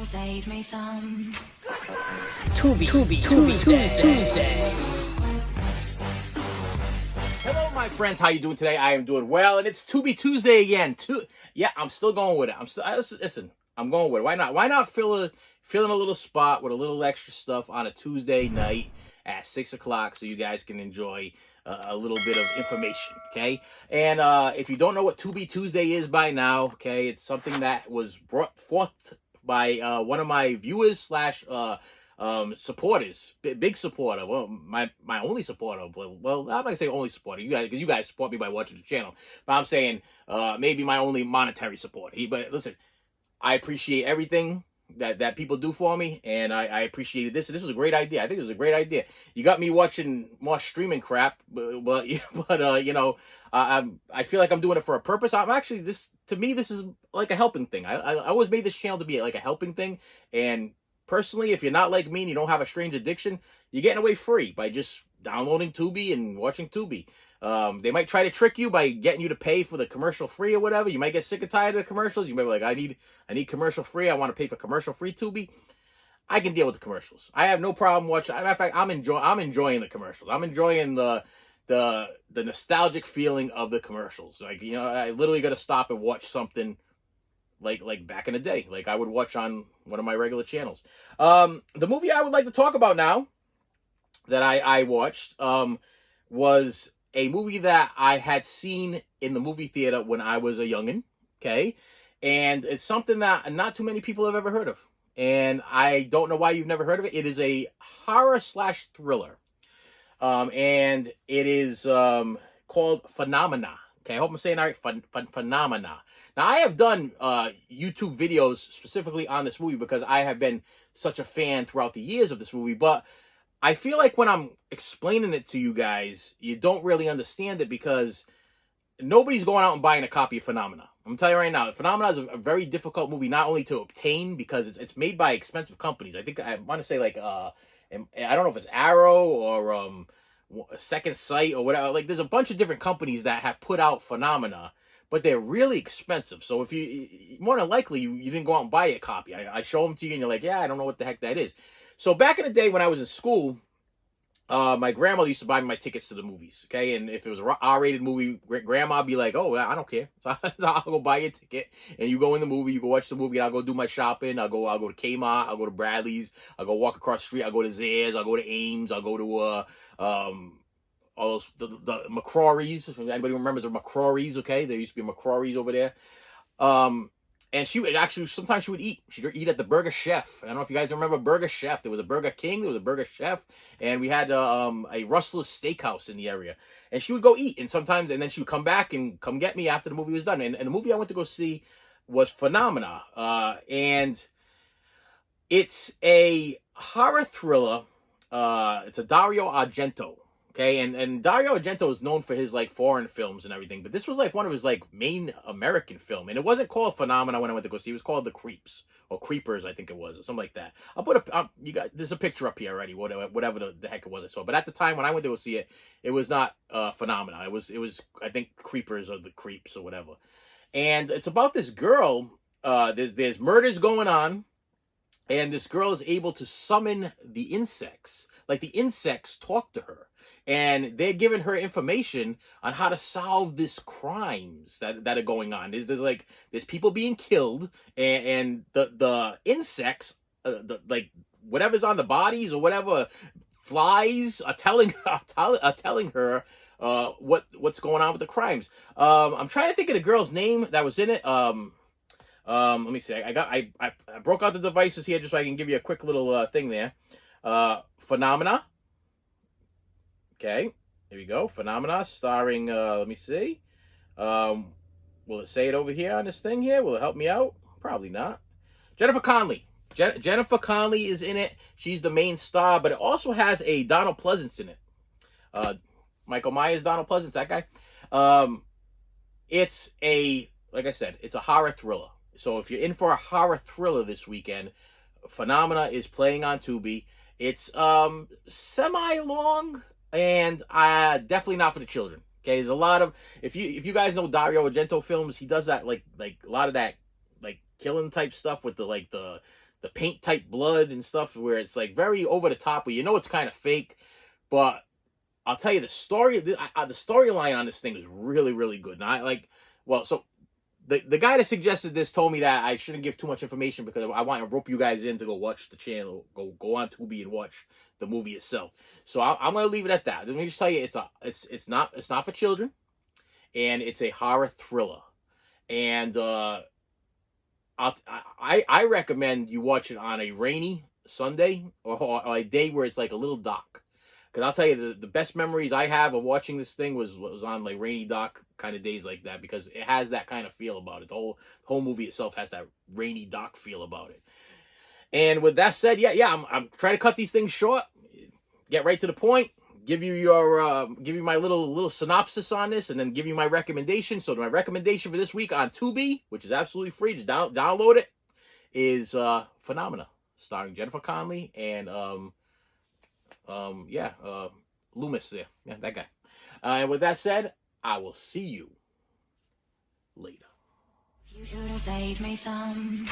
save me some. Tubi Tuesday. Hello, my friends. How you doing today? I am doing well, and it's Tubi Tuesday again. Yeah, I'm still going with it. Listen. I'm going with it. Why not? Why not fill in a little spot with a little extra stuff on a Tuesday night at 6 o'clock, so you guys can enjoy a little bit of information. Okay, and if you don't know what Tubi Tuesday is by now, okay, it's something that was brought forth by one of my viewers slash supporters, big supporter. Well, my only supporter. Well, I'm not gonna say only supporter. Because you guys support me by watching the channel. But I'm saying maybe my only monetary support. But listen, I appreciate everything that people do for me, and I appreciated this. This was a great idea. I think it was a great idea. You got me watching more streaming crap, but you know, I feel like I'm doing it for a purpose. I'm actually to me this is like a helping thing. I always made this channel to be like a helping thing, and personally, if you're not like me and you don't have a strange addiction, you're getting away free by just downloading Tubi and watching Tubi. They might try to trick you by getting you to pay for the commercial free or whatever. You might get sick and tired of the commercials. You might be like, I need commercial free. I want to pay for commercial free Tubi. I can deal with the commercials. I have no problem watching. Matter of fact, I'm enjoying the commercials. I'm enjoying the nostalgic feeling of the commercials. Like, you know, I literally got to stop and watch something like back in the day, like I would watch on one of my regular channels. The movie I would like to talk about now that I watched was a movie that I had seen in the movie theater when I was a youngin', okay? And it's something that not too many people have ever heard of. And I don't know why you've never heard of it. It is a horror slash thriller. And it is called Phenomena. Okay, I hope I'm saying that right. Phenomena. Now, I have done YouTube videos specifically on this movie because I have been such a fan throughout the years of this movie. But I feel like when I'm explaining it to you guys, you don't really understand it because nobody's going out and buying a copy of Phenomena. I'm going to tell you right now, Phenomena is a very difficult movie, not only to obtain because it's made by expensive companies. I want to say like, I don't know if it's Arrow or Second Sight or whatever. Like, there's a bunch of different companies that have put out Phenomena, but they're really expensive. So if you, more than likely, you didn't go out and buy a copy. I show them to you and you're like, yeah, I don't know what the heck that is. So back in the day when I was in school, my grandmother used to buy me my tickets to the movies, okay? And if it was an R-rated movie, grandma would be like, oh, I don't care. So I'll go buy you a ticket, and you go in the movie, you go watch the movie, and I'll go do my shopping. I'll go to Kmart, I'll go to Bradley's, I'll go walk across the street, I'll go to Zayre's, I'll go to Ames, I'll go to all those, the McCrory's. If anybody remembers the McCrory's, okay? There used to be McCrory's over there. And she would actually, sometimes she would eat. She'd eat at the Burger Chef. I don't know if you guys remember Burger Chef. There was a Burger King, there was a Burger Chef, and we had a Rustler's Steakhouse in the area. And she would go eat, and then she would come back and come get me after the movie was done. And the movie I went to go see was Phenomena. And it's a horror thriller. It's a Dario Argento. Okay, and Dario Argento is known for his like foreign films and everything, but this was like one of his like main American film, and it wasn't called Phenomena when I went to go see. It was called The Creeps or Creepers, I think it was, or something like that. I'll put there's a picture up here already, whatever the heck it was I saw. But at the time when I went to go see it, it was not Phenomena. It was I think Creepers or The Creeps or whatever. And it's about this girl. There's murders going on. And this girl is able to summon the insects. Like the insects talk to her. And they're giving her information on how to solve these crimes that are going on. There's people being killed. And the insects, like whatever's on the bodies or whatever, flies are telling her what's going on with the crimes. I'm trying to think of the girl's name that was in it. Let me see. I broke out the devices here just so I can give you a quick little thing there. Phenomena. Okay, here we go. Phenomena, starring. Let me see. Will it say it over here on this thing here? Will it help me out? Probably not. Jennifer Connelly. Jennifer Connelly is in it. She's the main star, but it also has a Donald Pleasance in it. Michael Myers, Donald Pleasance, that guy. It's like I said, it's a horror thriller. So if you're in for a horror thriller this weekend, Phenomena is playing on Tubi. It's semi-long and definitely not for the children. Okay, there's a lot of if you guys know Dario Argento films, he does that like a lot of that like killing type stuff with the paint type blood and stuff, where it's like very over the top, where you know it's kind of fake. But I'll tell you, the storyline on this thing is really, really good. And I like, well, so the guy that suggested this told me that I shouldn't give too much information because I want to rope you guys in to go watch the channel, go on Tubi and watch the movie itself. So I'm gonna leave it at that. Let me just tell you, it's not for children, and it's a horror thriller. And I recommend you watch it on a rainy Sunday or a day where it's like a little dark. Because I'll tell you, the best memories I have of watching this thing was on like rainy dark kind of days like that, because it has that kind of feel about it. The whole movie itself has that rainy dark feel about it. And with that said, I'm trying to cut these things short, get right to the point, give you my little synopsis on this, and then give you my recommendation. So my recommendation for this week on Tubi, which is absolutely free, just download it, is Phenomena, starring Jennifer Connelly and Loomis there. Yeah, that guy. And with that said, I will see you later. You should have saved me some.